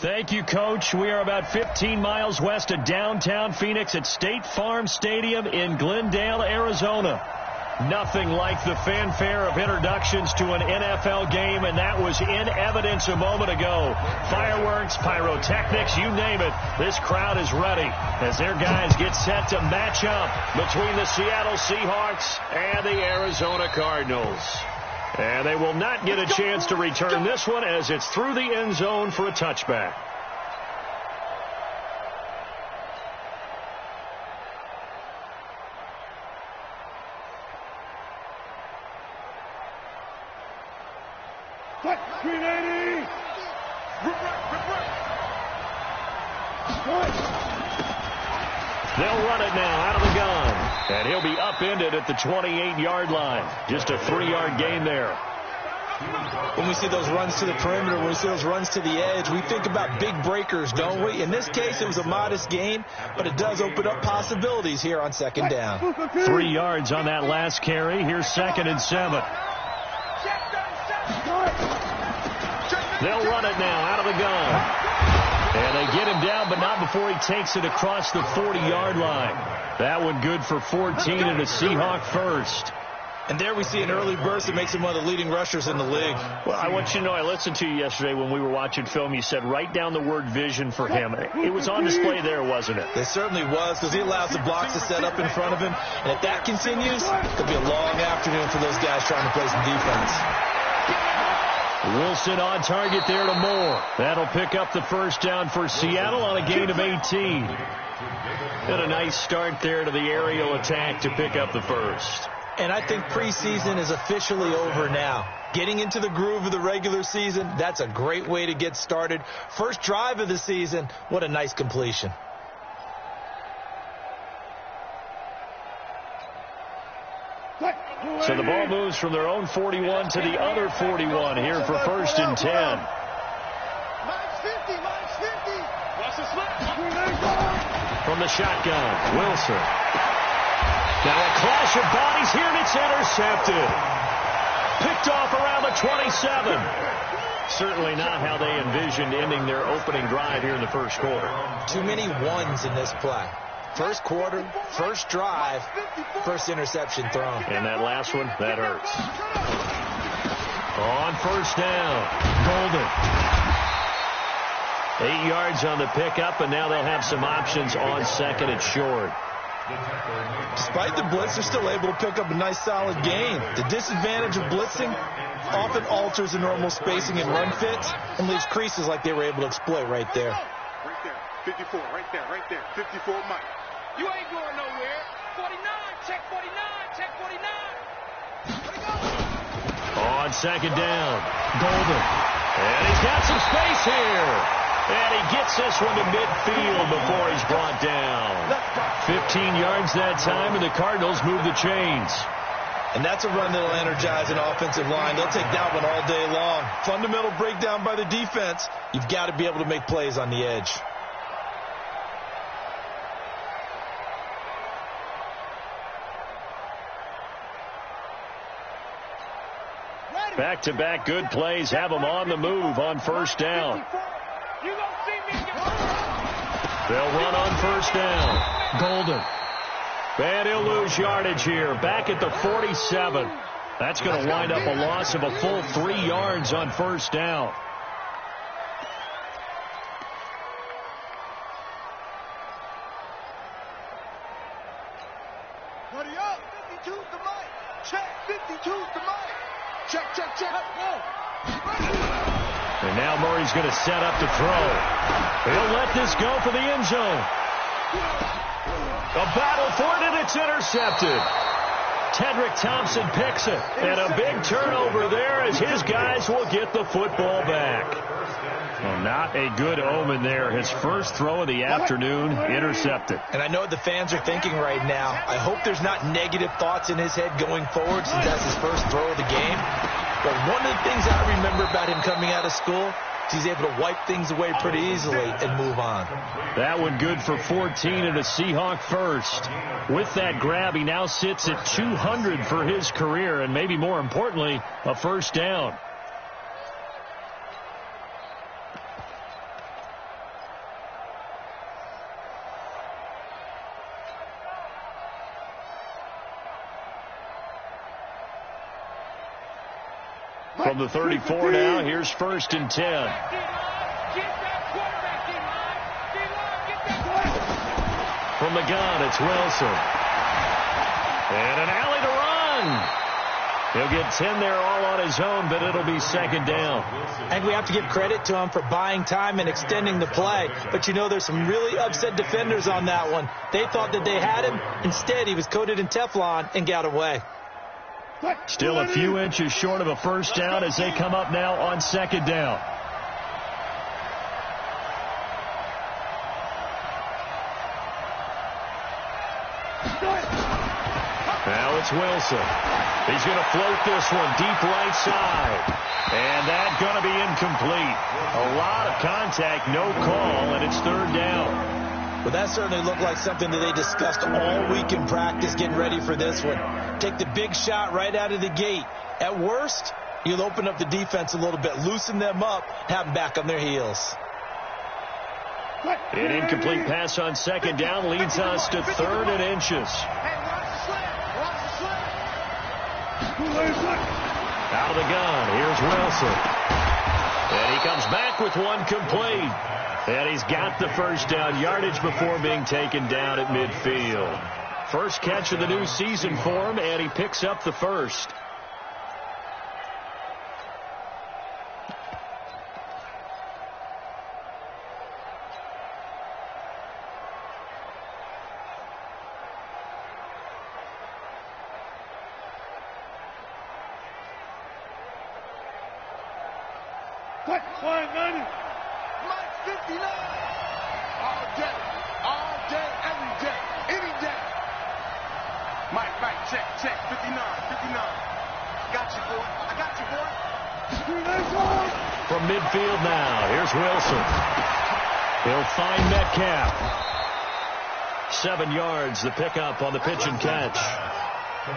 Thank you, Coach. We are about 15 miles west of downtown Phoenix at State Farm Stadium in Glendale, Arizona. Nothing like the fanfare of introductions to an NFL game, and that was in evidence a moment ago. Fireworks, pyrotechnics, you name it. This crowd is ready as their guys get set to match up between the Seattle Seahawks and the Arizona Cardinals. And they will not get a chance to return this one as it's through the end zone for a touchback. They'll run it now out of the gun. And he'll be upended at the 28-yard line. Just a 3-yard gain there. When we see those runs to the perimeter, when we see those runs to the edge, we think about big breakers, don't we? In this case, it was a modest gain, but it does open up possibilities here on second down. 3 yards on that last carry. Here's 2nd and 7. They'll run it now out of the gun. And they get him down, but not before he takes it across the 40-yard line. That one good for 14 and a Seahawk first. And there we see an early burst that makes him one of the leading rushers in the league. Well, I want you to know, I listened to you yesterday when we were watching film. You said write down the word vision for him. It was on display there, wasn't it? It certainly was, because he allows the blocks to set up in front of him. And if that continues, it'll be a long afternoon for those guys trying to play some defense. Wilson on target there to Moore. That'll pick up the first down for Seattle on a gain of 18. And a nice start there to the aerial attack to pick up the first. And I think preseason is officially over now. Getting into the groove of the regular season, that's a great way to get started. First drive of the season, what a nice completion. So the ball moves from their own 41 to the other 41 here for 1st and 10. From the shotgun, Wilson. Now a clash of bodies here, and it's intercepted. Picked off around the 27. Certainly not how they envisioned ending their opening drive here in the first quarter. Too many ones in this play. First quarter, first drive, first interception thrown. And that last one, that hurts. On first down, Golden. 8 yards on the pickup, and now they'll have some options on 2nd and short. Despite the blitz, they're still able to pick up a nice solid gain. The disadvantage of blitzing often alters the normal spacing and run fits and leaves creases like they were able to exploit right there. Right there, 54, right there, 54 Mike. You ain't going nowhere. 49, check 49, check 49. On 2nd down, Golden. And he's got some space here. And he gets this one to midfield before he's brought down. 15 yards that time, and the Cardinals move the chains. And that's a run that'll energize an offensive line. They'll take that one all day long. Fundamental breakdown by the defense. You've got to be able to make plays on the edge. Back-to-back good plays have them on the move on first down. They'll run on first down. Golden. And he'll lose yardage here. Back at the 47. That's going to wind up a loss of a full 3 yards on first down. Buddy up. 52's the mic. Check. 52's the mic. Check, check, check. And now Murray's going to set up to throw. He'll let this go for the end zone. A battle for it, and it's intercepted. Tedrick Thompson picks it. And a big turnover there as his guys will get the football back. Well, not a good omen there. His first throw of the afternoon intercepted. And I know what the fans are thinking right now. I hope there's not negative thoughts in his head going forward since that's his first throw of the game. But one of the things I remember about him coming out of school is he's able to wipe things away pretty easily and move on. That one good for 14 and a Seahawk first. With that grab, he now sits at 200 for his career, and maybe more importantly, a first down. From the 34 now, here's 1st and 10. From the gun, it's Wilson. And an alley to run. He'll get 10 there all on his own, but it'll be 2nd down. I think we have to give credit to him for buying time and extending the play. But, you know, there's some really upset defenders on that one. They thought that they had him. Instead, he was coated in Teflon and got away. Still a few inches short of a 1st down as they come up now on 2nd down. Now it's Wilson. He's going to float this one deep right side. And that's going to be incomplete. A lot of contact, no call, and it's 3rd down. Well, that certainly looked like something that they discussed all week in practice getting ready for this one. Take the big shot right out of the gate. At worst, you'll open up the defense a little bit, loosen them up, have them back on their heels. An incomplete pass on 2nd down leads us to 3rd and inches. Out of the gun, here's Wilson. And he comes back with one complete. And he's got the 1st down yardage before being taken down at midfield. First catch of the new season for him, and he picks up the 1st. From midfield now, here's Wilson. He'll find Metcalf. 7 yards, the pickup on the pitch and catch.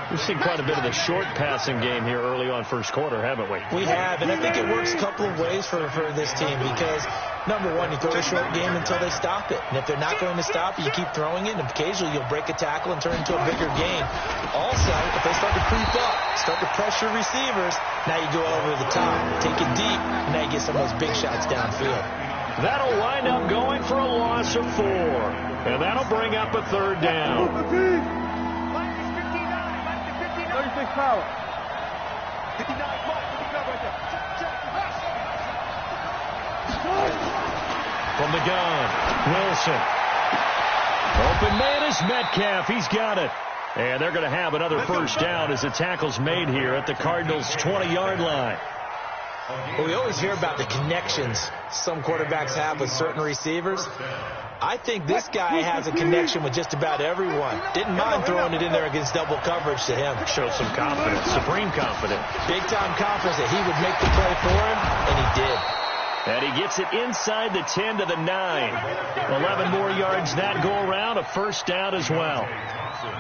We've seen quite a bit of the short passing game here early on 1st quarter, haven't we? We have, and I think it works a couple of ways for this team because, number one, you throw a short game until they stop it. And if they're not going to stop it, you keep throwing it, and occasionally you'll break a tackle and turn it into a bigger game. Also, if they start to creep up, start to pressure receivers, now you go over the top, take it deep, and now you get some of those big shots downfield. That'll wind up going for a loss of 4. And that'll bring up a 3rd down. 36 power. 59 right there. From the gun, Wilson. Open man is Metcalf. He's got it. And they're going to have another 1st down as the tackle's made here at the Cardinals' 20-yard line. Well, we always hear about the connections some quarterbacks have with certain receivers. I think this guy has a connection with just about everyone. Didn't mind throwing it in there against double coverage to him. Showed some confidence, supreme confidence. Big-time confidence that he would make the play for him, and he did. And he gets it inside the 10 to the 9. 11 more yards that go around, a 1st down as well.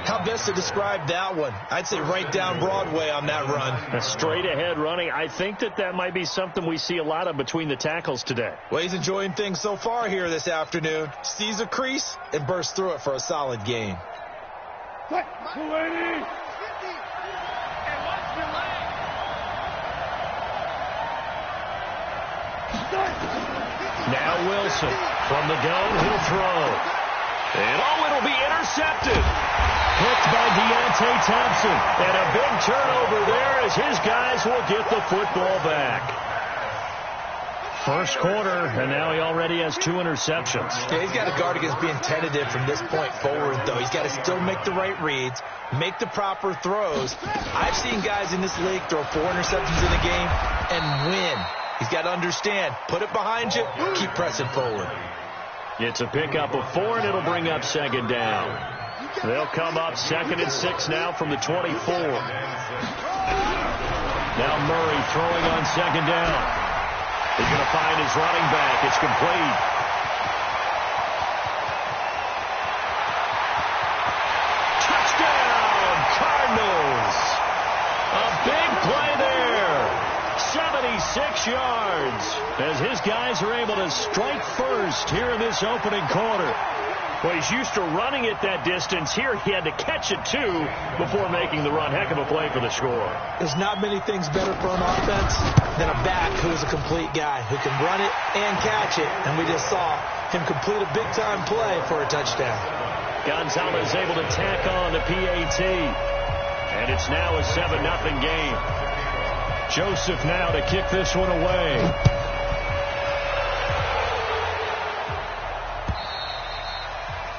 How best to describe that one? I'd say right down Broadway on that run. A straight ahead running. I think that might be something we see a lot of between the tackles today. Well, he's enjoying things so far here this afternoon. Sees a crease and bursts through it for a solid gain. Now Wilson from the gun, he'll throw. And it'll be intercepted. Picked by Deontay Thompson. And a big turnover there as his guys will get the football back. 1st quarter, and now he already has 2 interceptions. Yeah, he's got to guard against being tentative from this point forward, though. He's got to still make the right reads, make the proper throws. I've seen guys in this league throw 4 interceptions in a game and win. He's got to understand, put it behind you, keep pressing forward. It's a pickup of 4, and it'll bring up 2nd down. They'll come up 2nd and 6 now from the 24. Now Murray throwing on 2nd down. He's going to find his running back. It's complete. Touchdown, Cardinals. A big play there. 76 yards as his guys are able to strike first here in this opening quarter. Well, he's used to running it that distance. Here he had to catch it, too, before making the run. Heck of a play for the score. There's not many things better for an offense than a back who's a complete guy who can run it and catch it. And we just saw him complete a big-time play for a touchdown. Gonzalez able to tack on the PAT. And it's now a 7-0 game. Joseph now to kick this one away.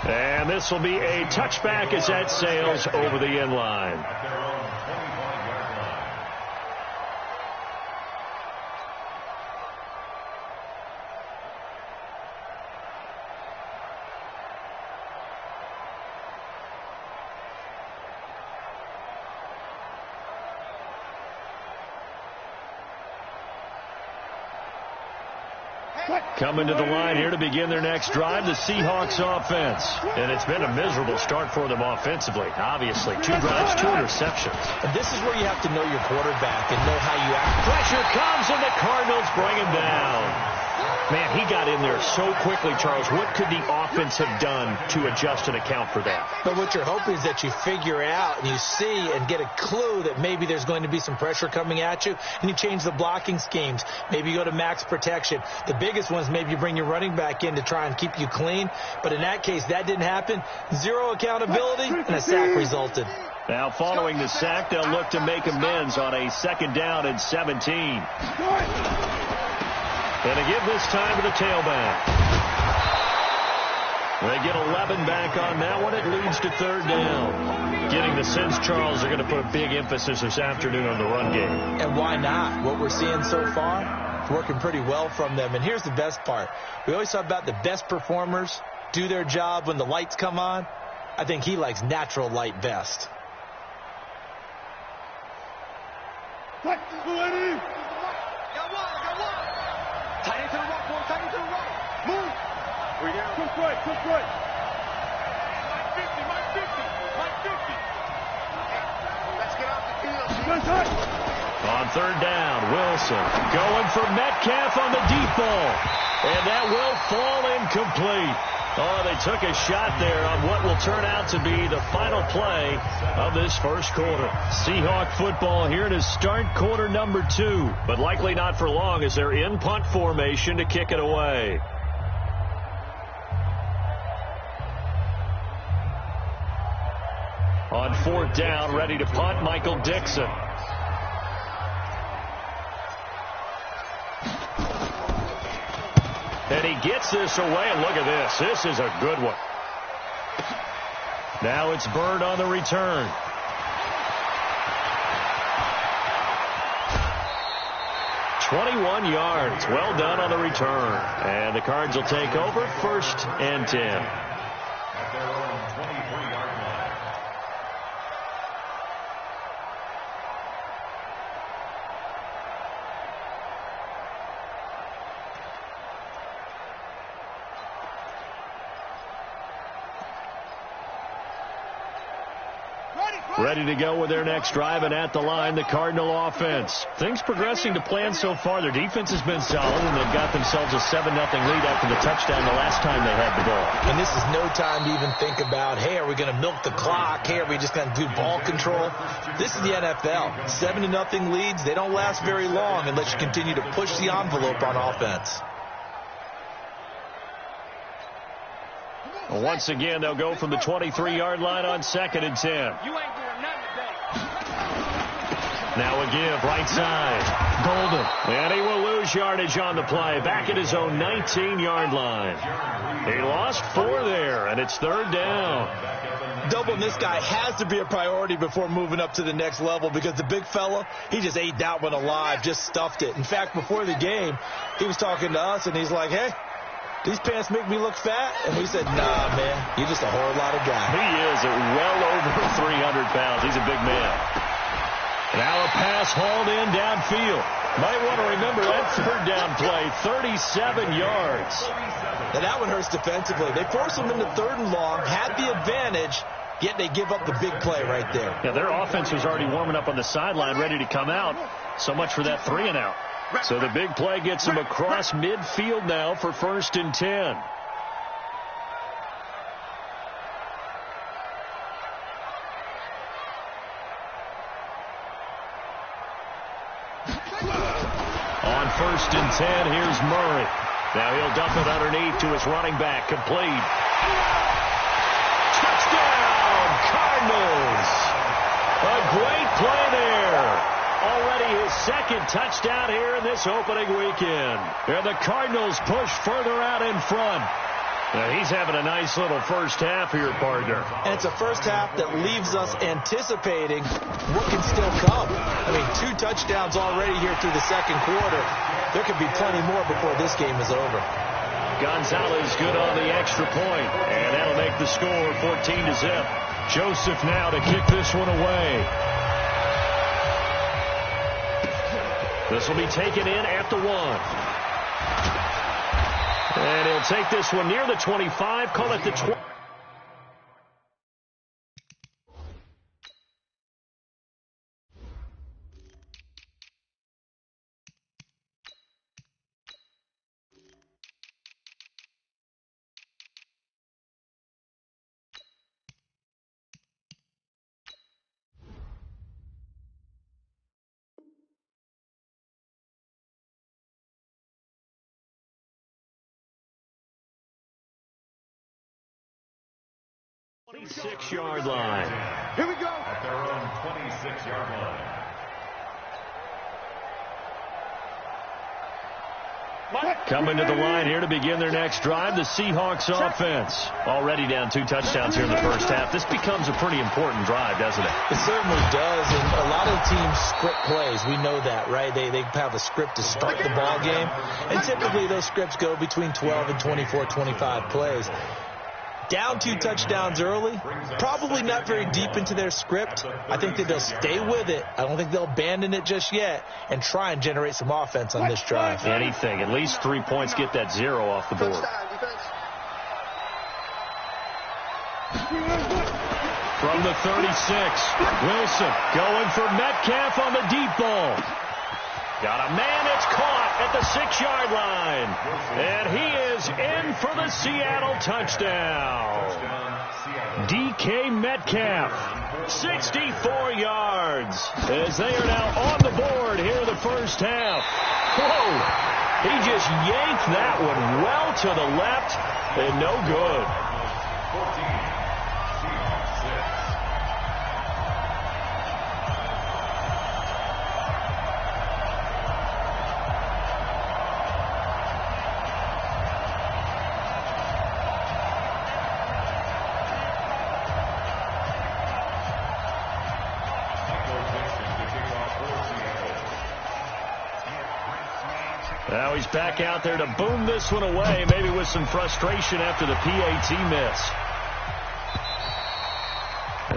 And this will be a touchback as that sails over the end line. Coming to the line here to begin their next drive, the Seahawks offense. And it's been a miserable start for them offensively. Obviously, 2 drives, 2 interceptions. And this is where you have to know your quarterback and know how you act. Pressure comes, and the Cardinals bring him down. Man, he got in there so quickly, Charles. What could the offense have done to adjust and account for that? But what you're hoping is that you figure out and you see and get a clue that maybe there's going to be some pressure coming at you, and you change the blocking schemes. Maybe you go to max protection. The biggest one is maybe you bring your running back in to try and keep you clean. But in that case, that didn't happen. 0 accountability, and a sack resulted. Now, following the sack, they'll look to make amends on a 2nd down and 17. And they give this time to the tailback. They get 11 back on that one. It leads to 3rd down. Getting the sense, Charles, they're going to put a big emphasis this afternoon on the run game. And why not? What we're seeing so far, it's working pretty well from them. And here's the best part. We always talk about the best performers do their job when the lights come on. I think he likes natural light best. Tight end to the right, boy. Tight end to the right. Move. We're down. Quick right. Quick right. Mike 50. Mike 50. Mike 50. Let's get off the field. On 3rd down, Wilson going for Metcalf on the deep ball. And that will fall incomplete. Oh, they took a shot there on what will turn out to be the final play of this first quarter. Seahawk football here to start quarter number 2, but likely not for long as they're in punt formation to kick it away. On 4th down, ready to punt, Michael Dixon. And he gets this away, and look at this. This is a good one. Now it's Bird on the return. "21 yards. Well done on the return. And the Cards will take over 1st and 10. Ready to go with their next drive, and at the line, the Cardinal offense. Things progressing to plan so far. Their defense has been solid, and they've got themselves a 7-0 lead after the touchdown the last time they had the ball. And this is no time to even think about, hey, are we going to milk the clock? Hey, are we just going to do ball control? This is the NFL. 7-0 leads, they don't last very long unless you continue to push the envelope on offense. Well, once again, they'll go from the 23-yard line on 2nd and 10. You ain't doing nothing today. Now a give, right side. Golden. And he will lose yardage on the play. Back at his own 19-yard line. He lost 4 there, and it's 3rd down. Doubling this guy has to be a priority before moving up to the next level, because the big fella, he just ate that one alive, just stuffed it. In fact, before the game, he was talking to us, and he's like, hey, these pants make me look fat? And we said, nah, man, you're just a whole lot of guy. He is well over 300 pounds. He's a big man. Now a pass hauled in downfield. Might want to remember that 3rd down play, 37 yards. Now that one hurts defensively. They forced him into 3rd and long, had the advantage, yet they give up the big play right there. Yeah, their offense was already warming up on the sideline, ready to come out. So much for that 3 and out. So the big play gets them across midfield now for 1st and 10. 10. Here's Murray. Now he'll dump it underneath to his running back. Complete. Touchdown, Cardinals. A great play there. Already his second touchdown here in this opening weekend. And the Cardinals push further out in front. He's having a nice little first half here, partner. And it's a first half that leaves us anticipating what can still come. I mean, 2 touchdowns already here through the second quarter. There could be plenty more before this game is over. Gonzalez good on the extra point, and that'll make the score 14-0. Joseph now to kick this one away. This will be taken in at the 1. And he'll take this one near the 25, call it the 20. Six-yard line. Here we go. At their own 26-yard line. Coming to the line here to begin their next drive, the Seahawks offense. Already down 2 touchdowns here in the first half. This becomes a pretty important drive, doesn't it? It certainly does, and a lot of teams script plays. We know that, right? They have a script to start the ball game, and typically those scripts go between 12 and 24, 25 plays. Down 2 touchdowns early, probably not very deep into their script. I think that they'll stay with it. I don't think they'll abandon it just yet and try and generate some offense on this drive. Anything. At least 3 points, get that 0 off the board. From the 36, Wilson going for Metcalf on the deep ball. Got a man, it's caught at the 6-yard line. And he is in for the Seattle touchdown. DK Metcalf, 64 yards, as they are now on the board here in the first half. Whoa, he just yanked that one well to the left, and no good. 14. Now he's back out there to boom this one away, maybe with some frustration after the PAT miss.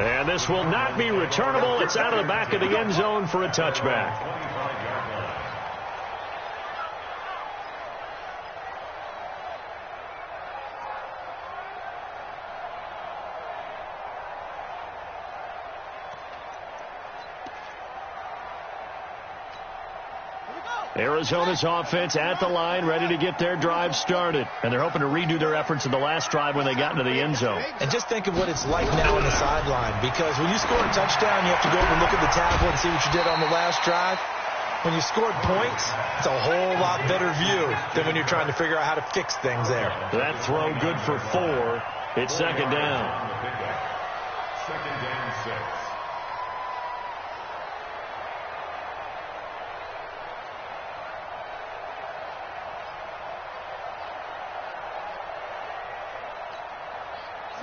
And this will not be returnable. It's out of the back of the end zone for a touchback. Arizona's offense at the line, ready to get their drive started. And they're hoping to redo their efforts in the last drive when they got into the end zone. And just think of what it's like now on the sideline, because when you score a touchdown, you have to go over and look at the tablet and see what you did on the last drive. When you scored points, it's a whole lot better view than when you're trying to figure out how to fix things there. That throw good for 4. It's second down. Second down 6.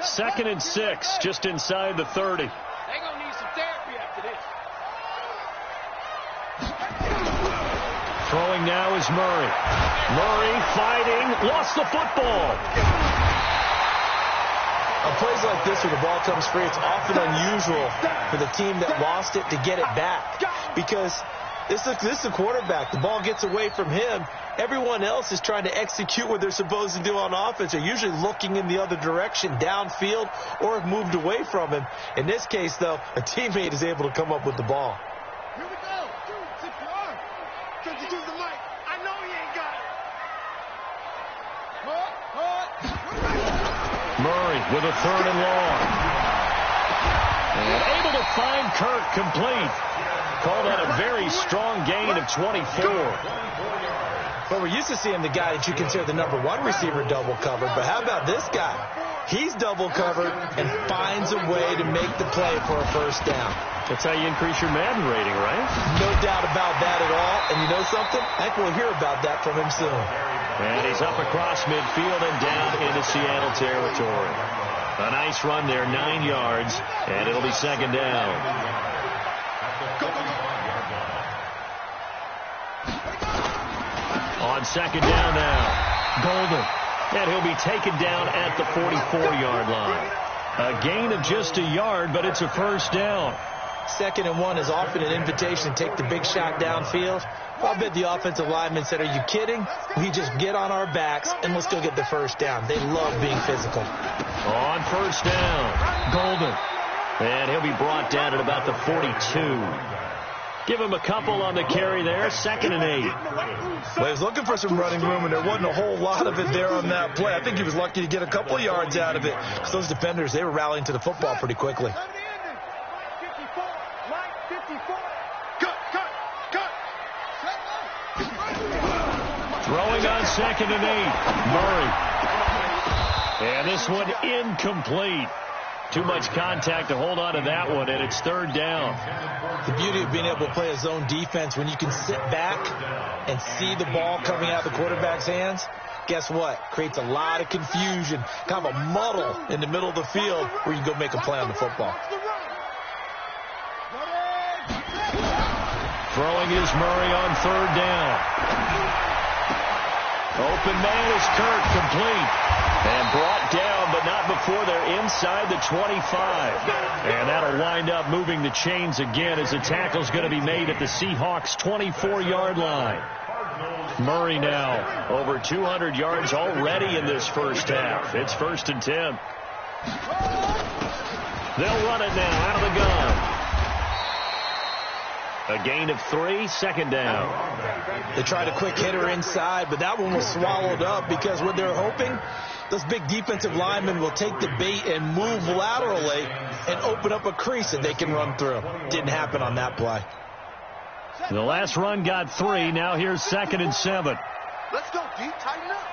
Second and 6, just inside the 30. They're going to need some therapy after this. Throwing now is Murray. Murray fighting, lost the football. On plays like this where the ball comes free, it's often unusual for the team that lost it to get it back, because this is a quarterback. The ball gets away from him. Everyone else is trying to execute what they're supposed to do on offense. They're usually looking in the other direction, downfield, or have moved away from him. In this case, though, a teammate is able to come up with the ball. Here we go. Dude, zip your arm. Can't you use the mic? I know he ain't got it. Murray with a 3rd and long. And able to to find Kirk, complete. Call that a very strong gain of 24. Well, we're used to seeing the guy that you consider the #1 receiver double covered, but how about this guy? He's double covered and finds a way to make the play for a first down. That's how you increase your Madden rating, right? No doubt about that at all. And you know something? I think we'll hear about that from him soon. And he's up across midfield and down into Seattle territory. A nice run there, 9 yards, and it'll be second down. On second down now, Golden. And he'll be taken down at the 44-yard line. A gain of just a yard, but it's a first down. 2nd and 1 is often an invitation to take the big shot downfield. Well, I bet the offensive lineman said, are you kidding? We just get on our backs and let's go get the first down. They love being physical. On first down, Golden. And he'll be brought down at about the 42. Give him a couple on the carry there, 2nd and 8. Well, he was looking for some running room, and there wasn't a whole lot of it there on that play. I think he was lucky to get a couple of yards out of it, because those defenders, they were rallying to the football pretty quickly. Throwing on 2nd and 8, Murray. And this one incomplete. Too much contact to hold on to that one, and it's 3rd down. The beauty of being able to play a zone defense, when you can sit back and see the ball coming out of the quarterback's hands, guess what? Creates a lot of confusion, kind of a muddle in the middle of the field where you can go make a play on the football. Throwing is Murray on 3rd down. Open man is Kirk, complete. And brought down, but not before they're inside the 25. And that'll wind up moving the chains again as the tackle's going to be made at the Seahawks' 24-yard line. Murray now over 200 yards already in this first half. It's 1st and 10. They'll run it now out of the gun. A gain of 3, 2nd down. They tried a quick hitter inside, but that one was swallowed up because what they're hoping, those big defensive linemen will take the bait and move laterally and open up a crease that they can run through. Didn't happen on that play. The last run got 3. Now here's 2nd and 7. Let's go, D. Tighten up.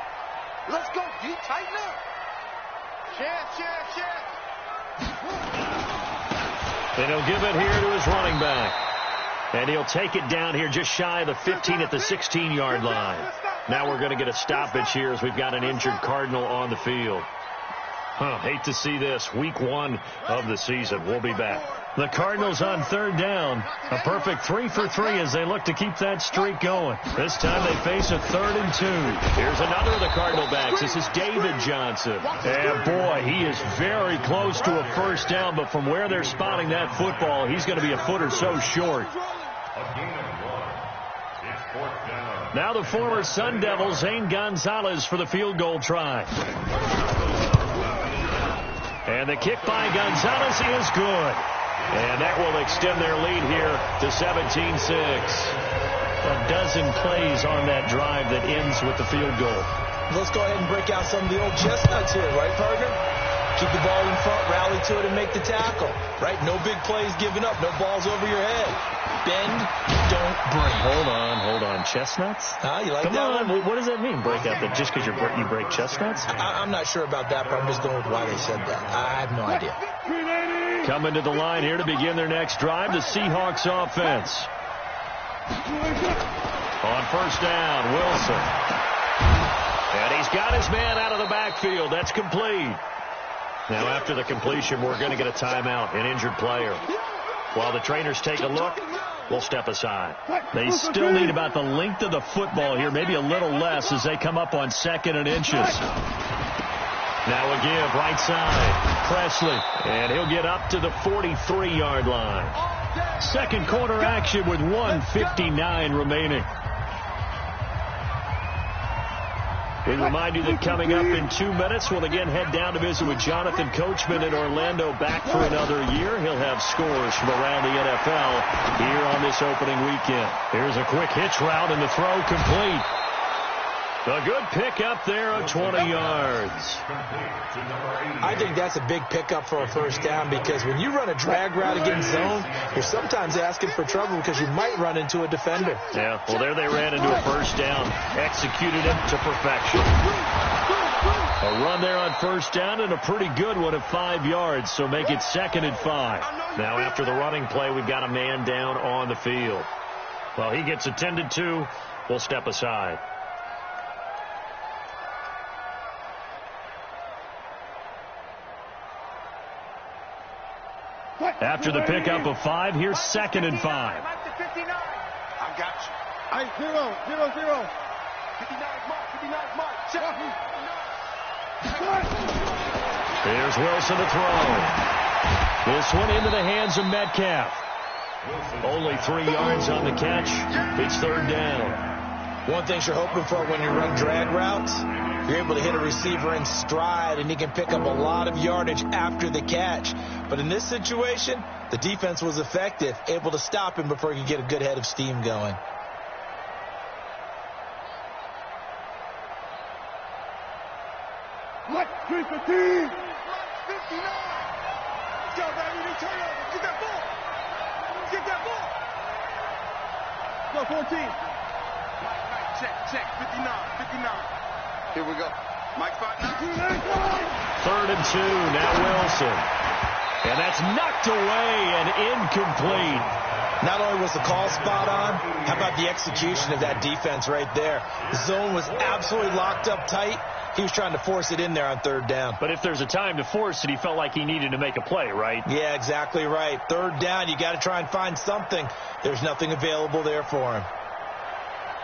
Let's go, D. Tighten up. Share. And he'll give it here to his running back. And he'll take it down here just shy of the 15 at the 16-yard line. Now we're going to get a stoppage here as we've got an injured Cardinal on the field. Hate to see this. Week 1 of the season. We'll be back. The Cardinals on 3rd down. A perfect 3 for 3 as they look to keep that streak going. This time they face a 3rd and 2. Here's another of the Cardinal backs. This is David Johnson. And boy, he is very close to a first down, but from where they're spotting that football, he's going to be a foot or so short. Now the former Sun Devil, Zane Gonzalez, for the field goal try. And the kick by Gonzalez is good. And that will extend their lead here to 17-6. A dozen plays on that drive that ends with the field goal. Let's go ahead and break out some of the old chestnuts here, right, partner? Keep the ball in front, rally to it, and make the tackle. Right? No big plays given up. No balls over your head. Bend, don't break. Hold on. Chestnuts? You like Come that on. one? What does that mean, break out? That just because you break chestnuts? I'm not sure about that, but I'm just going with why they said that. I have no idea. Coming to the line here to begin their next drive, the Seahawks offense. On first down, Wilson. And he's got his man out of the backfield. That's complete. Now after the completion, we're going to get a timeout, an injured player. While the trainers take a look, we'll step aside. They still need about the length of the football here, maybe a little less as they come up on 2nd and inches. Now a give, right side, Presley, and he'll get up to the 43-yard line. Second quarter action with 1:59 remaining. We remind you that coming up in 2 minutes, we'll again head down to visit with Jonathan Coachman in Orlando, back for another year. He'll have scores from around the NFL here on this opening weekend. Here's a quick hitch route, and the throw complete. A good pickup there of 20 yards. I think that's a big pickup for a first down because when you run a drag route against zone, you're sometimes asking for trouble because you might run into a defender. Yeah, well, there they ran into a first down, executed it to perfection. A run there on first down and a pretty good one at 5 yards, so make it 2nd and 5. Now after the running play, we've got a man down on the field. Well, he gets attended to. We'll step aside. After the pickup of 5, here's 2nd and 5. I got you. 0-0-0. 59 mark. 59 mark. Check. There's Wilson to throw. This one into the hands of Metcalf. Only 3 yards on the catch. It's 3rd down. One thing you're hoping for when you run drag routes, you're able to hit a receiver in stride, and he can pick up a lot of yardage after the catch. But in this situation, the defense was effective, able to stop him before he could get a good head of steam going. Mike 315. Mike 59. Let's go, baby. No turnover. Get that ball. Get that ball. Go 14. Mike, check. 59. Here we go. Mike 59. 3rd and 2. Now Wilson. And that's knocked away and incomplete. Not only was the call spot on, how about the execution of that defense right there? The zone was absolutely locked up tight. He was trying to force it in there on 3rd down. But if there's a time to force it, he felt like he needed to make a play, right? Yeah, exactly right. 3rd down, you got to try and find something. There's nothing available there for him.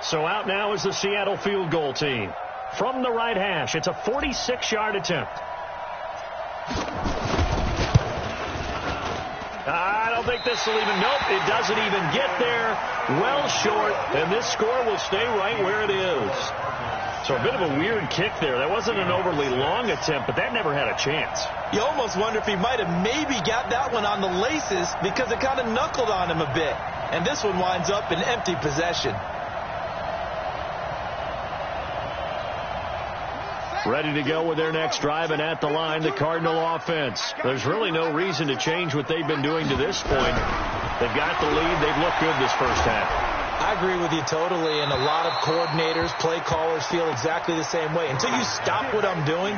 So out now is the Seattle field goal team. From the right hash, it's a 46-yard attempt. I don't think this will even, nope, it doesn't even get there. Well short, and this score will stay right where it is. So a bit of a weird kick there. That wasn't an overly long attempt, but that never had a chance. You almost wonder if he might have maybe got that one on the laces because it kind of knuckled on him a bit. And this one winds up in empty possession. Ready to go with their next drive, and at the line, the Cardinal offense. There's really no reason to change what they've been doing to this point. They've got the lead. They've looked good this first half. I agree with you totally, and a lot of coordinators, play callers feel exactly the same way. Until you stop what I'm doing,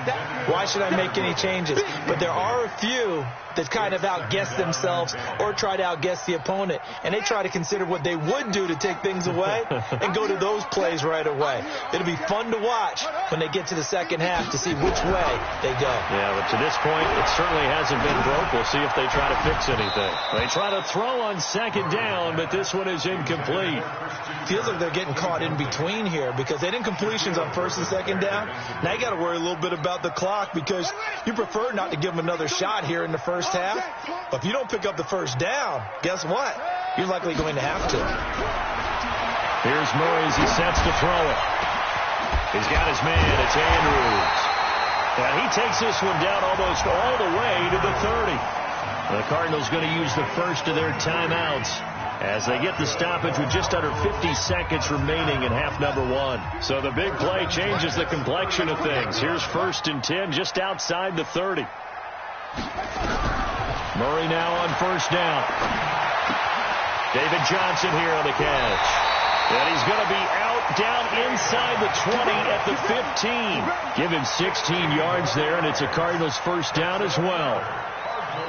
why should I make any changes? But there are a few that kind of outguess themselves or try to outguess the opponent, and they try to consider what they would do to take things away and go to those plays right away. It'll be fun to watch when they get to the second half to see which way they go. Yeah, but to this point, it certainly hasn't been broke. We'll see if they try to fix anything. They try to throw on 2nd down, but this one is incomplete. Feels like they're getting caught in between here because they didn't completions on 1st and 2nd down. Now you got to worry a little bit about the clock because you prefer not to give them another shot here in the first half. But if you don't pick up the 1st down, guess what? You're likely going to have to. Here's Murray as he sets to throw it. He's got his man. It's Andrews. And he takes this one down almost all the way to the 30. The Cardinals going to use the first of their timeouts as they get the stoppage with just under 50 seconds remaining in half number 1. So the big play changes the complexion of things. Here's 1st and 10 just outside the 30. Murray now on 1st down. David Johnson here on the catch. And he's going to be out down inside the 20 at the 15. Give him 16 yards there, and it's a Cardinals 1st down as well.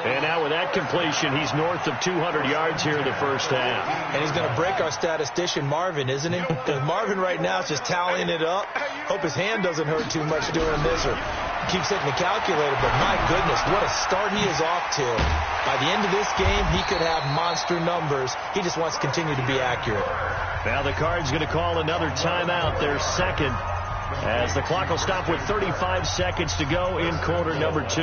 And now with that completion, he's north of 200 yards here in the first half. And he's going to break our statistician, Marvin, isn't he? Because Marvin right now is just tallying it up. Hope his hand doesn't hurt too much doing this or keeps hitting the calculator. But my goodness, what a start he is off to. By the end of this game, he could have monster numbers. He just wants to continue to be accurate. Now the Cards going to call another timeout, their 2nd, as the clock will stop with 35 seconds to go in quarter number 2.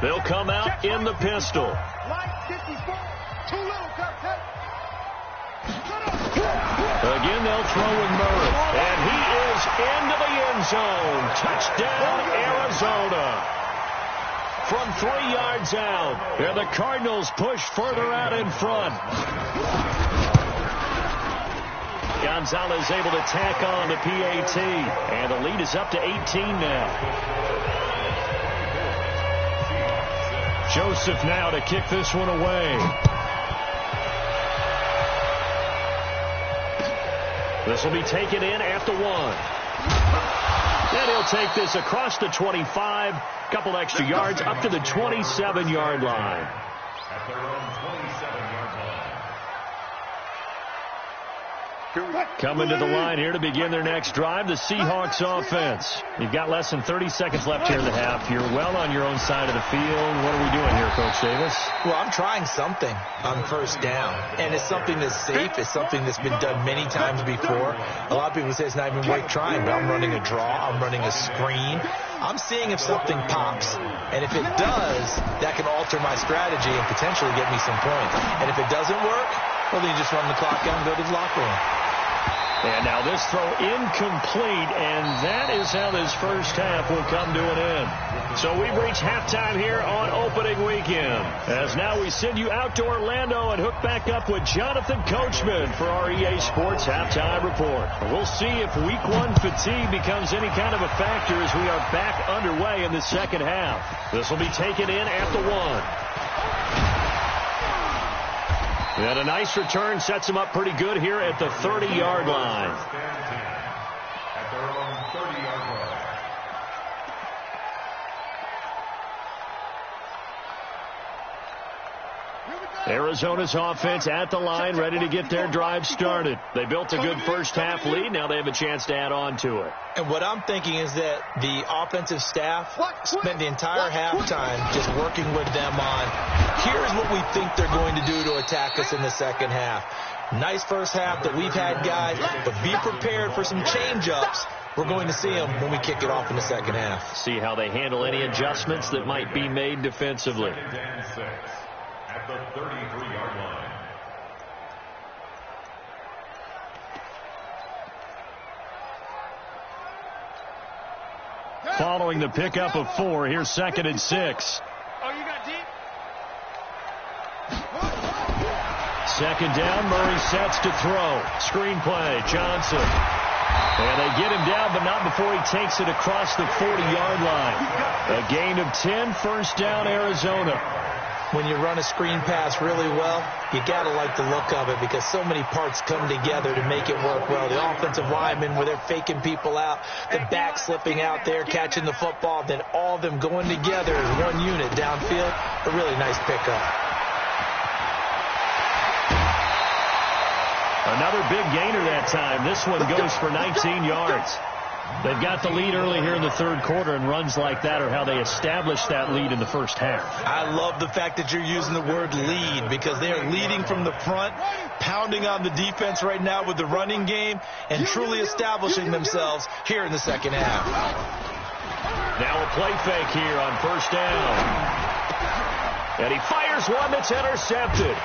They'll come out in the pistol. Again, they'll throw with Murray. And he is into the end zone. Touchdown, Arizona. from 3 yards out. And the Cardinals push further out in front. Gonzalez able to tack on the PAT. And the lead is up to 18 now. Joseph now to kick this one away. This will be taken in at the 1. And he'll take this across the 25. Couple extra yards up to the 27-yard line. At their own 27-yard line. Coming to the line here to begin their next drive, the Seahawks offense. You've got less than 30 seconds left here in the half. You're well on your own side of the field. What are we doing here, Coach Davis? Well, I'm trying something on first down, and it's something that's safe. It's something that's been done many times before. A lot of people say it's not even worth trying, but I'm running a draw. I'm running a screen. I'm seeing if something pops, and if it does, that can alter my strategy and potentially get me some points. And if it doesn't work, well, then you just run the clock out and go to the locker room. And now this throw incomplete, and that is how this first half will come to an end. So we've reached halftime here on opening weekend. As now we send you out to Orlando and hook back up with Jonathan Coachman for our EA Sports Halftime Report. We'll see if Week 1 fatigue becomes any kind of a factor as we are back underway in the second half. This will be taken in at the 1. And a nice return sets him up pretty good here at the 30-yard line. At their own 30-yard line. Arizona's offense at the line, ready to get their drive started. They built a good first half lead. Now they have a chance to add on to it. And what I'm thinking is that the offensive staff spent the entire halftime just working with them on, here's what we think they're going to do to attack us in the second half. Nice first half that we've had, guys, but be prepared for some change-ups. We're going to see them when we kick it off in the second half. See how they handle any adjustments that might be made defensively. Second and 6 at the 33-yard line. Following the pickup of 4, here's 2nd and 6. Oh, you got deep? Second down, Murray sets to throw. Screen play, Johnson. And they get him down, but not before he takes it across the 40-yard line. A gain of 10, first down, Arizona. When you run a screen pass really well, you got to like the look of it because so many parts come together to make it work well. The offensive linemen, where they're faking people out, the back slipping out there, catching the football, then all of them going together as one unit downfield. A really nice pickup. Another big gainer that time. This one goes for 19 yards. They've got the lead early here in the third quarter, and runs like that are how they establish that lead in the first half. I love the fact that you're using the word lead because they are leading from the front, pounding on the defense right now with the running game, and truly establishing themselves here in the second half. Now a play fake here on first down. And he fires one that's intercepted.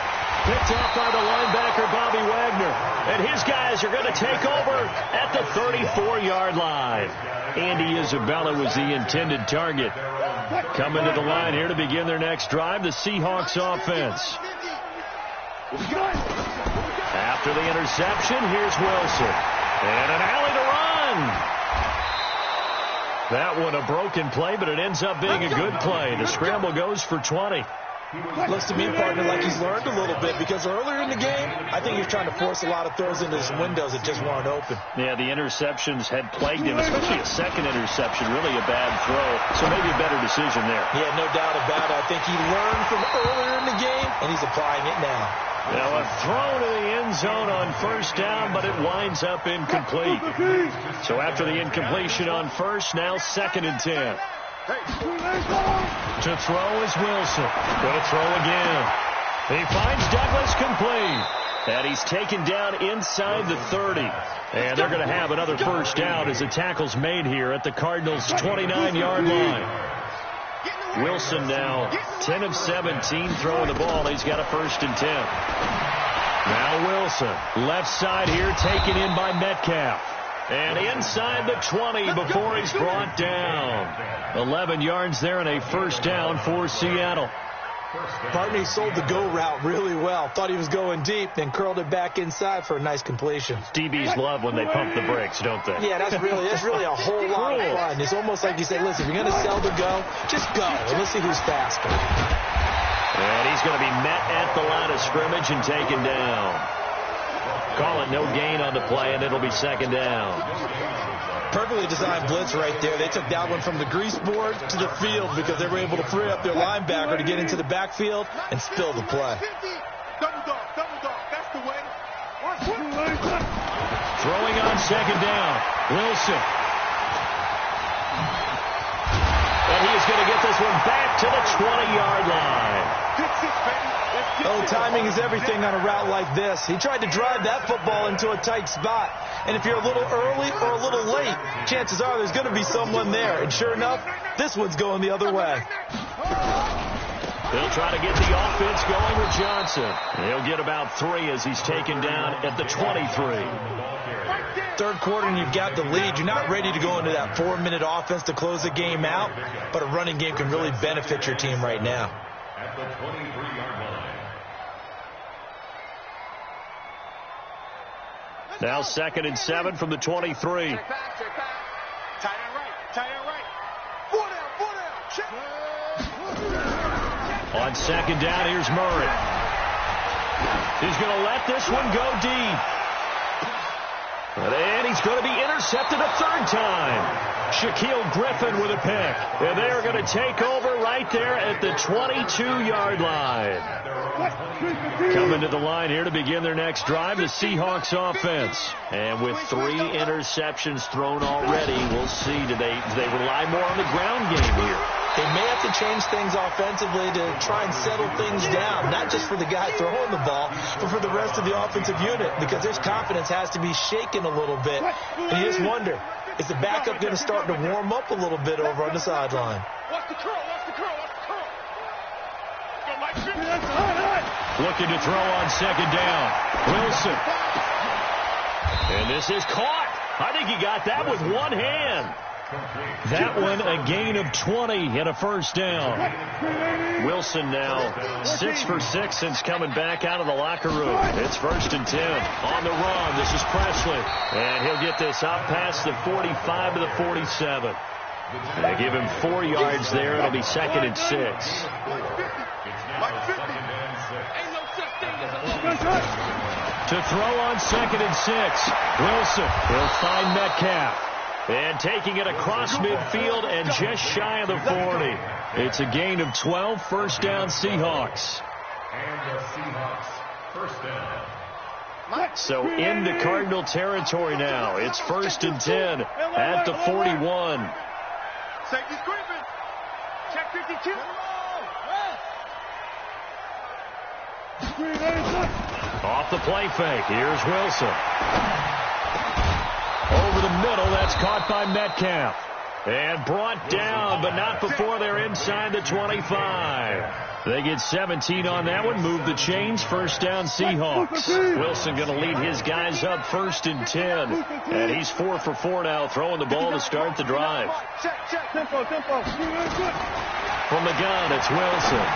Picked off by the linebacker, Bobby Wagner. And his guys are going to take over at the 34-yard line. Andy Isabella was the intended target. Coming to the line here to begin their next drive, the Seahawks offense. After the interception, here's Wilson. And an alley to run. That one a broken play, but it ends up being a good play. The scramble goes for 20. Looks to me, partner, like he's learned a little bit because earlier in the game, I think he was trying to force a lot of throws into his windows that just weren't open. Yeah, the interceptions had plagued him, especially a second interception, really a bad throw. So maybe a better decision there. Yeah, no doubt about it. I think he learned from earlier in the game, and he's applying it now. Now a throw to the end zone on first down, but it winds up incomplete. So after the incompletion on first, now 2nd and 10. To throw is Wilson. Going to throw again. He finds Douglas complete. And he's taken down inside the 30. And they're going to have another first down as the tackle's made here at the Cardinals' 29-yard line. Wilson now 10 of 17 throwing the ball. He's got a 1st and 10. Now Wilson, left side here, taken in by Metcalf. And inside the 20 before he's brought down. 11 yards there and a first down for Seattle. Partner, he sold the go route really well. Thought he was going deep, then curled it back inside for a nice completion. DBs love when they pump the brakes, don't they? Yeah, that's really a whole lot of fun. It's almost like you say, listen, if you're going to sell the go, just go, and let's see who's faster. And he's going to be met at the line of scrimmage and taken down. Call it no gain on the play, and it'll be second down. Perfectly designed blitz right there. They took that one from the grease board to the field because they were able to free up their linebacker to get into the backfield and spill the play. Double dog, that's the way. Throwing on second down, Wilson. And he is going to get this one back to the 20-yard line. Oh, timing is everything on a route like this. He tried to drive that football into a tight spot. And if you're a little early or a little late, chances are there's going to be someone there. And sure enough, this one's going the other way. They'll try to get the offense going with Johnson. He'll get about 3 as he's taken down at the 23. Third quarter and you've got the lead. You're not ready to go into that 4-minute offense to close the game out, but a running game can really benefit your team right now. At the 23-yard line. Now 2nd and 7 from the 23. Tight end right. 4 down. Check. On second down, here's Murray. He's going to let this one go deep. And he's going to be intercepted a third time. Shaquille Griffin with a pick. And they are going to take over right there at the 22-yard line. Coming to the line here to begin their next drive, the Seahawks offense. And with 3 interceptions thrown already, we'll see. Do they rely more on the ground game here? They may have to change things offensively to try and settle things down, not just for the guy throwing the ball, but for the rest of the offensive unit, because their confidence has to be shaken a little bit. And you just wonder, is the backup going to start to warm up a little bit over on the sideline? Watch the curl. Looking to throw on second down. Wilson. And this is caught. I think he got that with one hand. That one a gain of 20 and a first down. Wilson now 6 for 6 since coming back out of the locker room. It's 1st and 10. On the run, this is Presley. And he'll get this up past the 45 to the 47. They give him 4 yards there. It'll be 2nd and 6. To throw on 2nd and 6. Wilson will find Metcalf. And taking it across midfield and just shy of the 40. It's a gain of 12, first down Seahawks. And the Seahawks first down. So into Cardinal territory now. It's 1st and 10 at the 41. Safety's creeping. Check 52. Off the play fake. Here's Wilson. Over the middle, that's caught by Metcalf. And brought down, but not before they're inside the 25. They get 17 on that one, move the chains, first down Seahawks. Wilson going to lead his guys up 1st and 10. And he's 4 for 4 now, throwing the ball to start the drive. Tempo. From the gun, it's Wilson.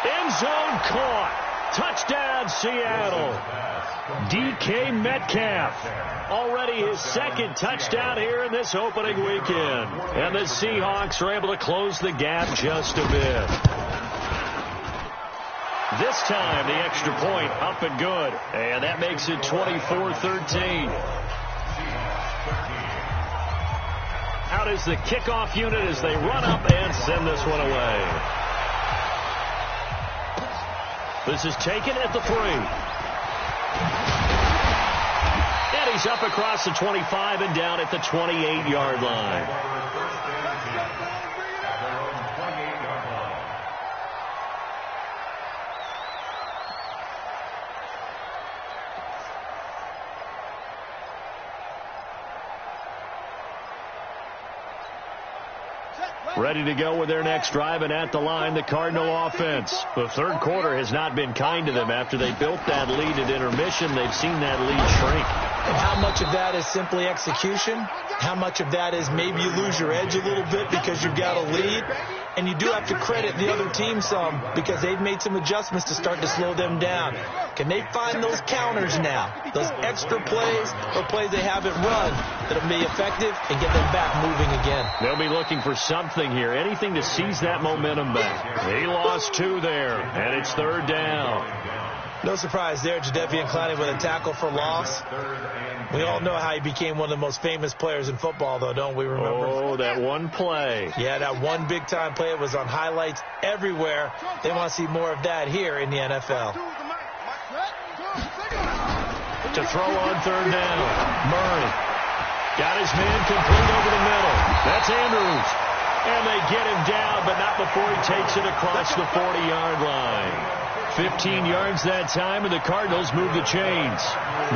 End zone caught. Touchdown, Seattle. DK Metcalf. Already his 2nd touchdown here in this opening weekend. And the Seahawks are able to close the gap just a bit. This time, the extra point up and good. And that makes it 24-13. Out is the kickoff unit as they run up and send this one away. This is taken at the 3. And he's up across the 25 and down at the 28-yard line. Ready to go with their next drive, and at the line, the Cardinal offense. The third quarter has not been kind to them. After they built that lead at intermission, they've seen that lead shrink. And how much of that is simply execution? How much of that is maybe you lose your edge a little bit because you've got a lead? And you do have to credit the other team some because they've made some adjustments to start to slow them down. Can they find those counters now, those extra plays or plays they haven't run that'll be effective and get them back moving again? They'll be looking for something here, anything to seize that momentum back. He lost 2 there, and it's 3rd down. No surprise there, Jadeveon Clowney with a tackle for loss. We all know how he became one of the most famous players in football, though, don't we remember? Oh, that one play. Yeah, that one big-time play. It was on highlights everywhere. They want to see more of that here in the NFL. To throw on 3rd down. Murray got his man complete over the middle. That's Andrews. And they get him down, but not before he takes it across the 40-yard line. 15 yards that time, and the Cardinals move the chains.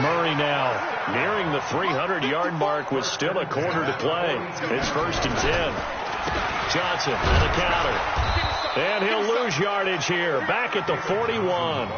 Murray now nearing the 300-yard mark with still a quarter to play. It's 1st and 10. Johnson on the counter. And he'll lose yardage here. Back at the 41.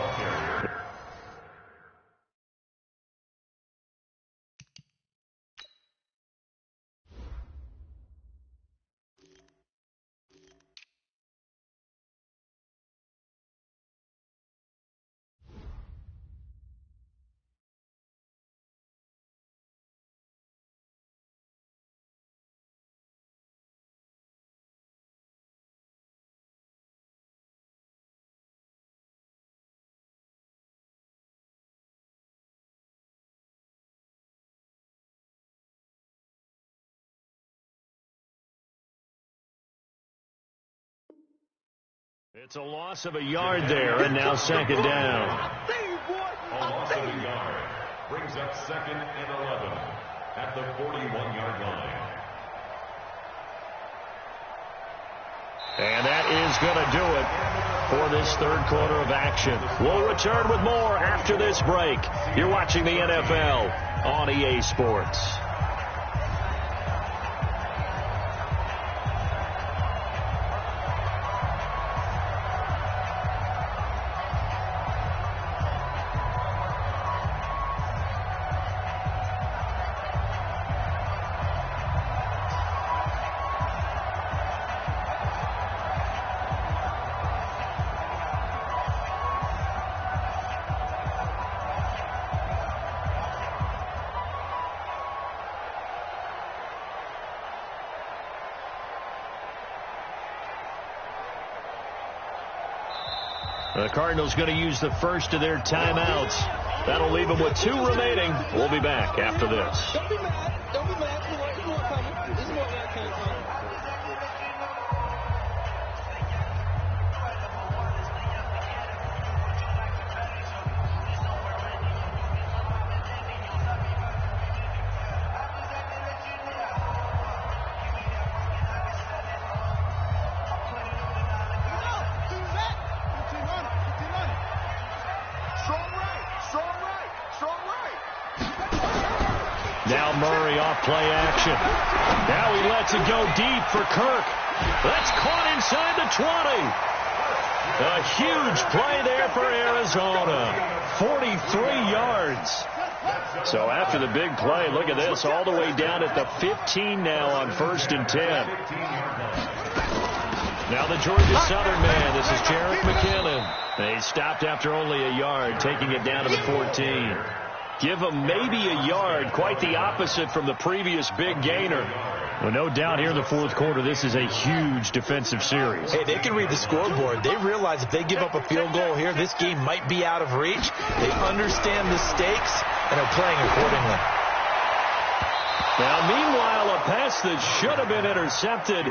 It's a loss of a yard there, and now 2nd down. A loss of a yard brings up 2nd and 11 at the 41-yard line. And that is going to do it for this 3rd quarter of action. We'll return with more after this break. You're watching the NFL on EA Sports. The Cardinals going to use the first of their timeouts. That'll leave them with 2 remaining. We'll be back after this. Don't be mad. Don't be mad. There's more coming. There's more that can't come. Now Murray off play action. Now he lets it go deep for Kirk. That's caught inside the 20. A huge play there for Arizona. 43 yards. So after the big play, look at this, all the way down at the 15 now on 1st and 10. Now the Georgia Southern man, this is Jerick McKinnon. He stopped after only a yard, taking it down to the 14. Give him maybe a yard, quite the opposite from the previous big gainer. Well, no doubt here in the 4th quarter, this is a huge defensive series. Hey, they can read the scoreboard. They realize if they give up a field goal here, this game might be out of reach. They understand the stakes and are playing accordingly. Now, meanwhile, a pass that should have been intercepted,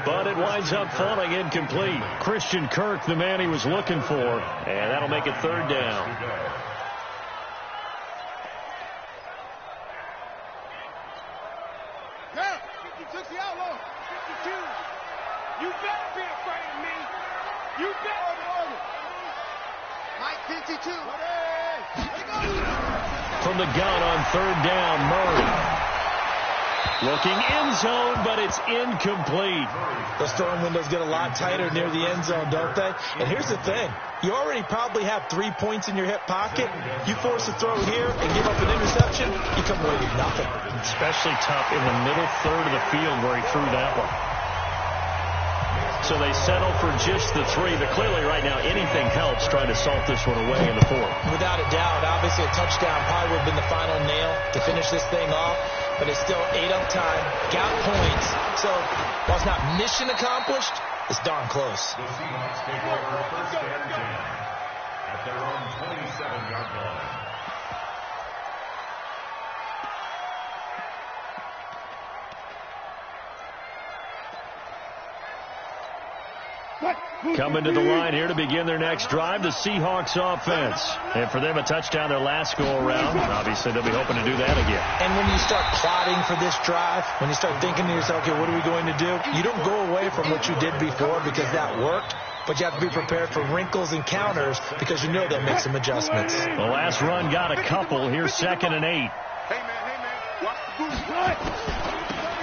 but it winds up falling incomplete. Christian Kirk, the man he was looking for, and that'll make it 3rd down. You better be afraid of me. You better be. Mike 52. From the gun on 3rd down, Murray. Looking end zone, but it's incomplete. Those throwing windows get a lot tighter near the end zone, don't they? And here's the thing. You already probably have 3 points in your hip pocket. You force a throw here and give up an interception, you come away with nothing. Especially tough in the middle third of the field where he threw that one. So they settle for just the 3, but clearly right now anything helps trying to salt this one away in the 4th. Without a doubt, obviously a touchdown probably would have been the final nail to finish this thing off, but it's still ate up time, got points. So while it's not mission accomplished, it's darn close. The Seahawks take over first and 10 at their own 27-yard line. Coming to the line here to begin their next drive, the Seahawks offense. And for them, a touchdown their last go-around. Obviously, they'll be hoping to do that again. And when you start plotting for this drive, when you start thinking to yourself, okay, what are we going to do? You don't go away from what you did before because that worked, but you have to be prepared for wrinkles and counters because you know they'll make some adjustments. The last run got a couple. Here's 2nd and 8. Hey, man. Watch the boost.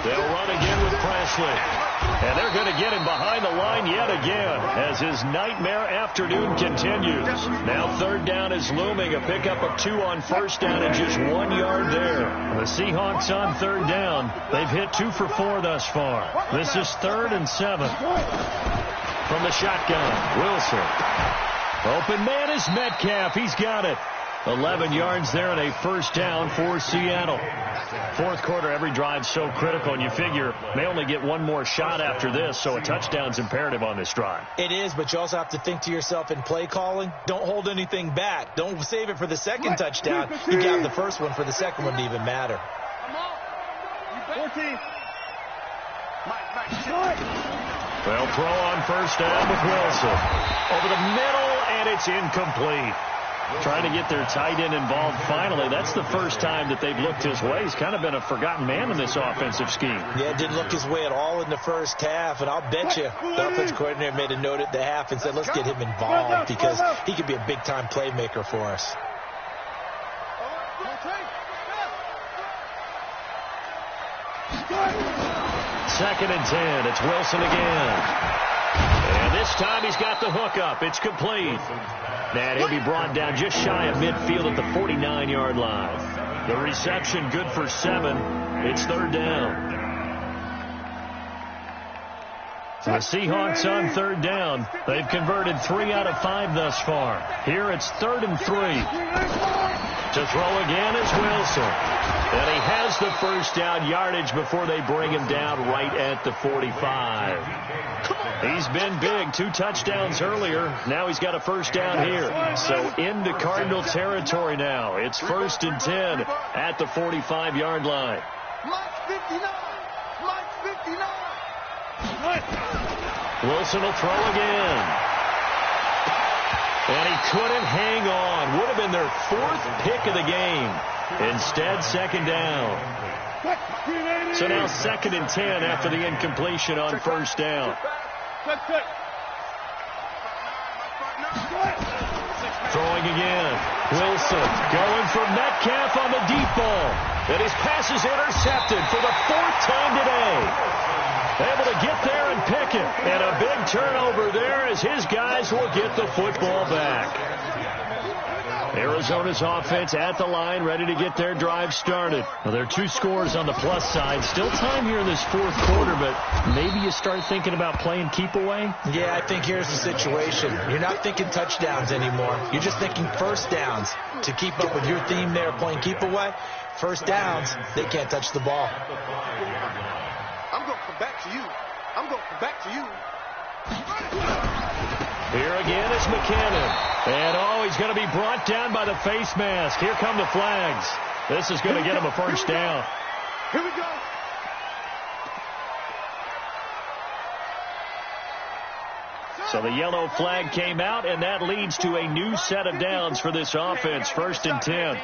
They'll run again with Presley. And they're going to get him behind the line yet again as his nightmare afternoon continues. Now 3rd down is looming. A pickup of 2 on 1st down and just 1 yard there. The Seahawks on 3rd down. They've hit 2 for 4 thus far. This is 3rd and 7. From the shotgun, Wilson. Open man is Metcalf. He's got it. 11 yards there and a 1st down for Seattle. 4th quarter, every drive so critical, and you figure may only get 1 more shot after this, so a touchdown's imperative on this drive. It is, but you also have to think to yourself in play calling, don't hold anything back. Don't save it for the 2nd touchdown. You got the 1st one for the 2nd one to even matter. 14. They'll throw on 1st down with Wilson. Over the middle, and it's incomplete. Trying to get their tight end involved finally. That's the first time that they've looked his way. He's kind of been a forgotten man in this offensive scheme. Yeah, it didn't look his way at all in the first half, and I'll bet you the offensive coordinator made a note at the half and said, let's get him involved because he could be a big-time playmaker for us. Second and 10. It's Wilson again. And this time he's got the hook up. It's complete. And he'll be brought down just shy of midfield at the 49-yard line. The reception good for 7. It's 3rd down. The Seahawks on 3rd down. They've converted 3 out of 5 thus far. Here it's 3rd and 3. To throw again is Wilson. And he has the 1st down yardage before they bring him down right at the 45. He's been big. 2 touchdowns earlier. Now he's got a 1st down here. So into Cardinal territory now. It's 1st and 10 at the 45-yard line. Wilson will throw again. And he couldn't hang on. Would have been their 4th pick of the game. Instead, 2nd down. So now 2nd and 10 after the incompletion on 1st down. Throwing again. Wilson going for Metcalf on the deep ball. And his pass is intercepted for the 4th time today. Able to get there and pick it. And a big turnover there as his guys will get the football back. Arizona's offense at the line, ready to get their drive started. Well, there are 2 scores on the plus side. Still time here in this 4th quarter, but maybe you start thinking about playing keep away? Yeah, I think here's the situation. You're not thinking touchdowns anymore. You're just thinking 1st downs. To keep up with your theme there, playing keep away, 1st downs, they can't touch the ball. I'm going to come back to you. I'm going to come back to you. Here again is McKinnon. And, he's going to be brought down by the face mask. Here come the flags. This is going to get him a 1st down. Here we go. So the yellow flag came out, and that leads to a new set of downs for this offense. 1st and 10.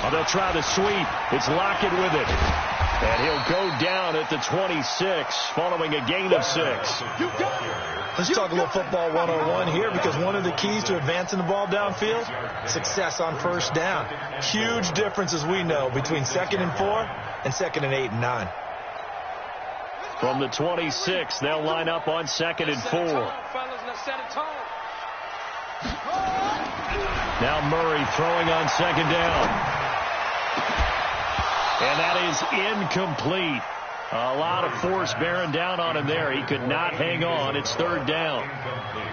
Oh, they'll try the sweep. It's Lockett with it. And he'll go down at the 26 following a gain of 6. Let's talk a little football 101 here, because one of the keys to advancing the ball downfield, success on first down. Huge difference, as we know, between 2nd and 4 and 2nd and 8 and 9. From the 26, they'll line up on 2nd and 4. Now Murray throwing on 2nd down. And that is incomplete. A lot of force bearing down on him there. He could not hang on. It's 3rd down.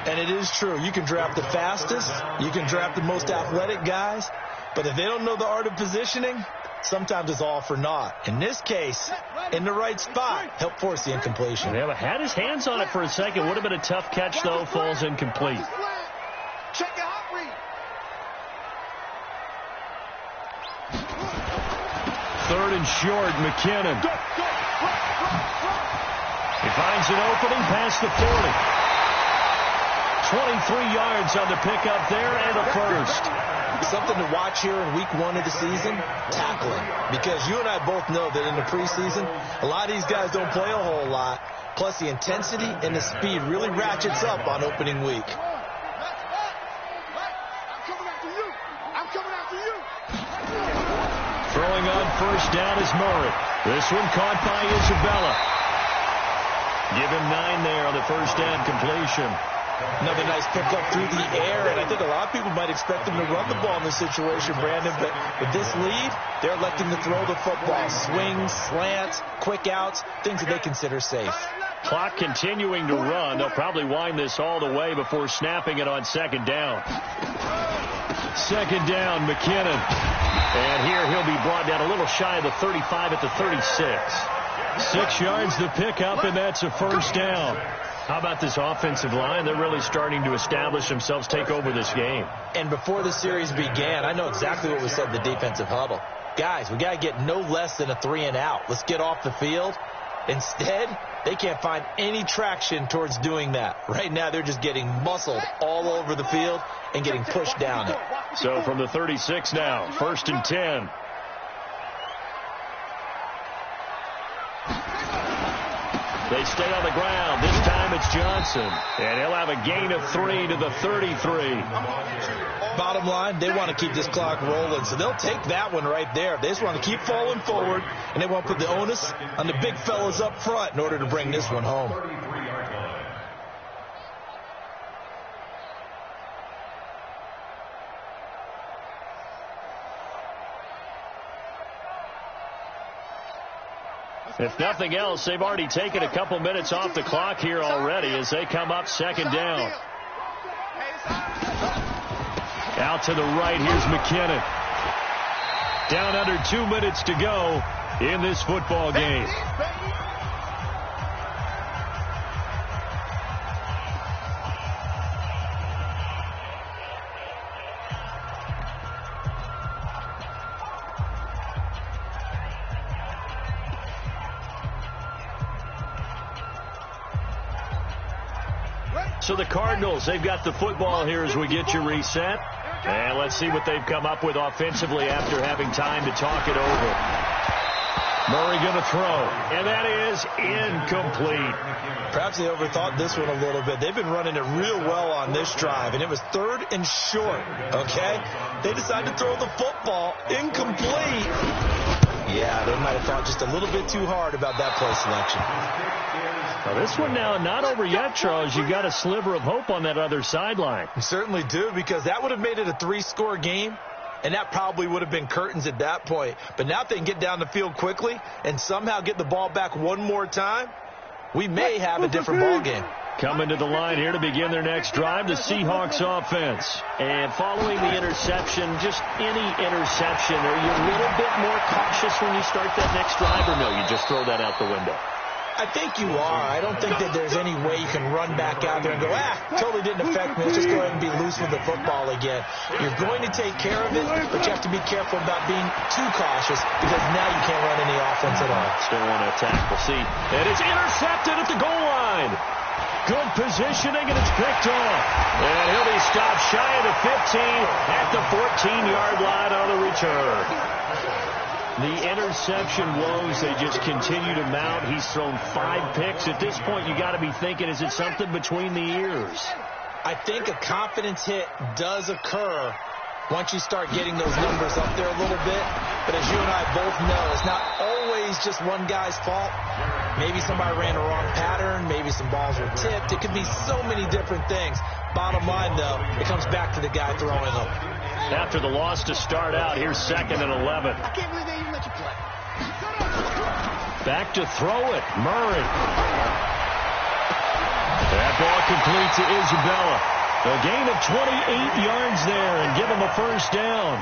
And it is true. You can draft the fastest. You can draft the most athletic guys. But if they don't know the art of positioning, sometimes it's all for naught. In this case, in the right spot, help force the incompletion. Yeah, but had his hands on it for a second. Would have been a tough catch, though. Falls incomplete. Check it out, read. 3rd and short, McKinnon. He finds an opening past the 40. 23 yards on the pickup there and a first. Something to watch here in week 1 of the season, tackling. Because you and I both know that in the preseason, a lot of these guys don't play a whole lot. Plus the intensity and the speed really ratchets up on opening week. Throwing on first down is Murray. This one caught by Isabella. Give him 9 there on the first down completion. Another nice pickup through the air, and I think a lot of people might expect them to run the ball in this situation, Brandon, but with this lead, they're electing to throw the football. Swings, slants, quick outs, things that they consider safe. Clock continuing to run. They'll probably wind this all the way before snapping it on 2nd down. 2nd down, McKinnon. And here he'll be brought down a little shy of the 35 at the 36. 6 yards the pickup, and that's a first down. How about this offensive line? They're really starting to establish themselves, take over this game. And before the series began, I know exactly what was said in the defensive huddle. Guys, we got to get no less than a 3 and out. Let's get off the field. Instead, they can't find any traction towards doing that. Right now, they're just getting muscled all over the field and getting pushed down it. So from the 36 now, 1st and 10. They stay on the ground. This time it's Johnson. And he'll have a gain of 3 to the 33. Bottom line, they want to keep this clock rolling, so they'll take that one right there. They just want to keep falling forward, and they want to put the onus on the big fellas up front in order to bring this one home. If nothing else, they've already taken a couple minutes off the clock here already as they come up 2nd down. Out to the right, here's McKinnon. Down under 2 minutes to go in this football game. So the Cardinals, they've got the football here as we get you reset. And let's see what they've come up with offensively after having time to talk it over. Murray going to throw, and that is incomplete. Perhaps they overthought this one a little bit. They've been running it real well on this drive, and it was 3rd and short, okay? They decided to throw the football incomplete. Yeah, they might have thought just a little bit too hard about that play selection. Now this one now not over yet, Charles. You've got a sliver of hope on that other sideline. You certainly do, because that would have made it a 3-score game, and that probably would have been curtains at that point. But now if they can get down the field quickly and somehow get the ball back one more time, we may have a different ball game. Coming to the line here to begin their next drive, the Seahawks offense. And following the interception, just any interception, are you a little bit more cautious when you start that next drive, or no, you just throw that out the window? I think you are. I don't think that there's any way you can run back out there and go, totally didn't affect me. Let's just go ahead and be loose with the football again. You're going to take care of it, but you have to be careful about being too cautious, because now you can't run any offense at all. Still want to attack. We'll see. And it's intercepted at the goal line. Good positioning, and it's picked off. And he'll be stopped shy of the 15 at the 14-yard line on the return. The interception woes, they just continue to mount. He's thrown 5 picks. At this point, you got to be thinking, is it something between the ears? I think a confidence hit does occur once you start getting those numbers up there a little bit. But as you and I both know, it's not always just one guy's fault. Maybe somebody ran a wrong pattern. Maybe some balls were tipped. It could be so many different things. Bottom line, though, it comes back to the guy throwing them. After the loss to start out, here's 2nd and 11. I can't believe they even let you play. Back to throw it. Murray. That ball complete to Isabella. A gain of 28 yards there and give him a first down.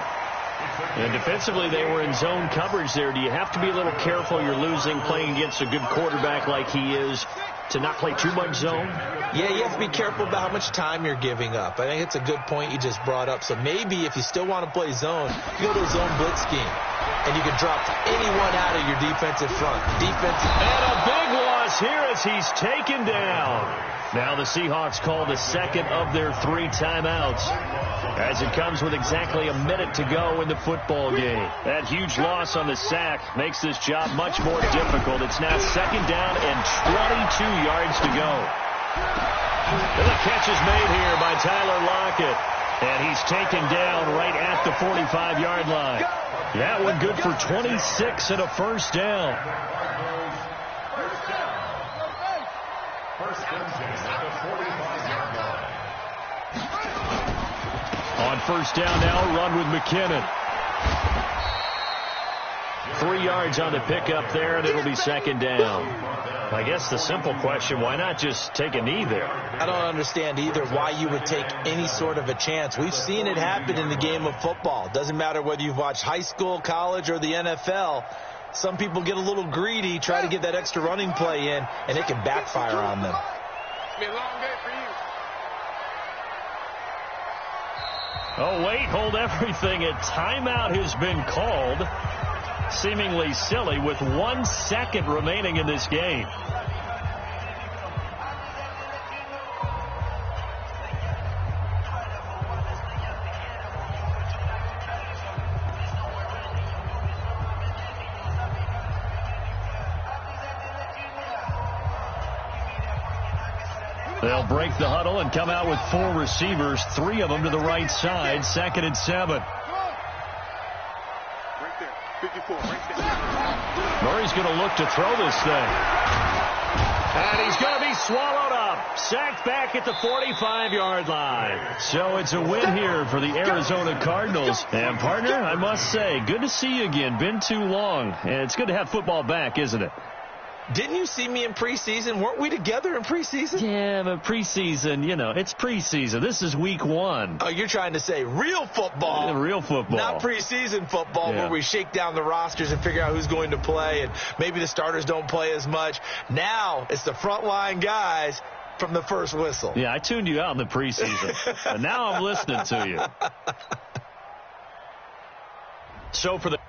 And defensively, they were in zone coverage there. Do you have to be a little careful? You're losing playing against a good quarterback like he is to not play too much zone? Yeah, you have to be careful about how much time you're giving up. I think it's a good point you just brought up. So maybe if you still want to play zone, you go to a zone blitz scheme. And you can drop anyone out of your defensive front. And a big loss here as he's taken down. Now the Seahawks call the second of their 3 timeouts as it comes with exactly a minute to go in the football game. That huge loss on the sack makes this job much more difficult. It's now 2nd down and 22 yards to go. And the catch is made here by Tyler Lockett. And he's taken down right at the 45-yard line. That one good for 26 and a first down. On first down now, run with McKinnon. 3 yards on the pickup there, and it'll be 2nd down. I guess the simple question, why not just take a knee there? I don't understand either why you would take any sort of a chance. We've seen it happen in the game of football. Doesn't matter whether you've watched high school, college, or the NFL. Some people get a little greedy, try to get that extra running play in, and it can backfire on them. It's been a long day for you. Oh, wait, hold everything. A timeout has been called. Seemingly silly with 1 second remaining in this game. They'll break the huddle and come out with 4 receivers, 3 of them to the right side, 2nd and 7. Murray's going to look to throw this thing. And he's going to be swallowed up. Sacked back at the 45-yard line. So it's a win here for the Arizona Cardinals. And, partner, I must say, good to see you again. Been too long. And it's good to have football back, isn't it? Didn't you see me in preseason? Weren't we together in preseason? Yeah, but preseason, you know, it's preseason. This is week 1. Oh, you're trying to say real football. Yeah, real football. Not preseason football where we shake down the rosters and figure out who's going to play, and maybe the starters don't play as much. Now it's the frontline guys from the first whistle. Yeah, I tuned you out in the preseason. But now I'm listening to you. So for the